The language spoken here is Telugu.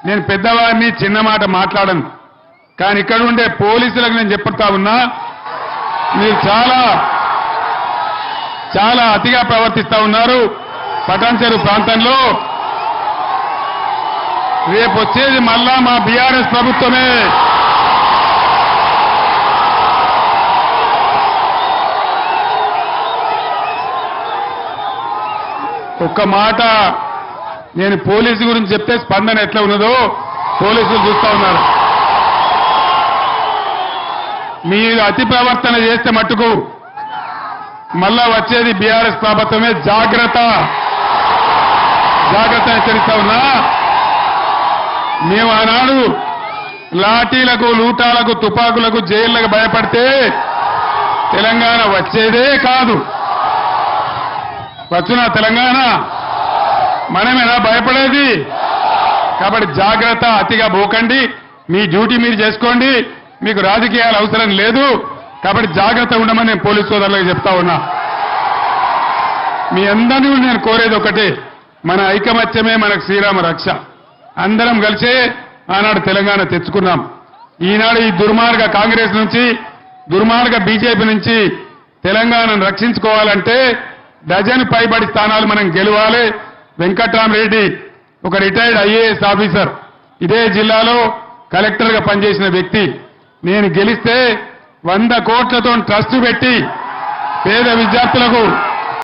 నేను పెద్దవారిని చిన్న మాట మాట్లాడను. కానీ ఇక్కడ ఉండే పోలీసులకు నేను చెప్తా ఉన్నా, మీరు చాలా అతిగా ప్రవర్తిస్తా ఉన్నారు. పటాన్చెరు ప్రాంతంలో రేపు వచ్చేది మళ్ళా మా బీఆర్ఎస్ ప్రభుత్వమే. ఒక్క మాట నేను పోలీసు గురించి చెప్తే స్పందన ఎట్లా ఉన్నదో పోలీసులు చూస్తా ఉన్నారు. మీరు అతి ప్రవర్తన చేస్తే మట్టుకు మళ్ళా వచ్చేది బీఆర్ఎస్ ప్రభుత్వమే. జాగ్రత్త హెచ్చరిస్తా ఉన్నా. మేము ఆనాడు లాఠీలకు, లూటాలకు, తుపాకులకు, జైళ్లకు భయపడితే తెలంగాణ వచ్చేదే కాదు. వచ్చునా తెలంగాణ? మనమేనా భయపడేది? కాబట్టి జాగ్రత్త, అతిగా పోకండి. మీ డ్యూటీ మీరు చేసుకోండి. మీకు రాజకీయాలు అవసరం లేదు. కాబట్టి జాగ్రత్త ఉండమని నేను పోలీసు సోదరులకు చెప్తా ఉన్నా. మీ అందరినీ నేను కోరేది ఒకటే, మన ఐకమత్యమే మనకు శ్రీరామ రక్ష. అందరం కలిసే ఆనాడు తెలంగాణ తెచ్చుకున్నాం. ఈనాడు ఈ దుర్మార్గ కాంగ్రెస్ నుంచి, దుర్మార్గ బీజేపీ నుంచి తెలంగాణను రక్షించుకోవాలంటే డజన్ పైబడి స్థానాలు మనం గెలవాలి. వెంకట్రామరెడ్డి ఒక రిటైర్డ్ ఐఏఎస్ ఆఫీసర్, ఇదే జిల్లాలో కలెక్టర్గా పనిచేసిన వ్యక్తి. నేను గెలిస్తే 100 కోట్లతో ట్రస్ట్ పెట్టి పేద విద్యార్థులకు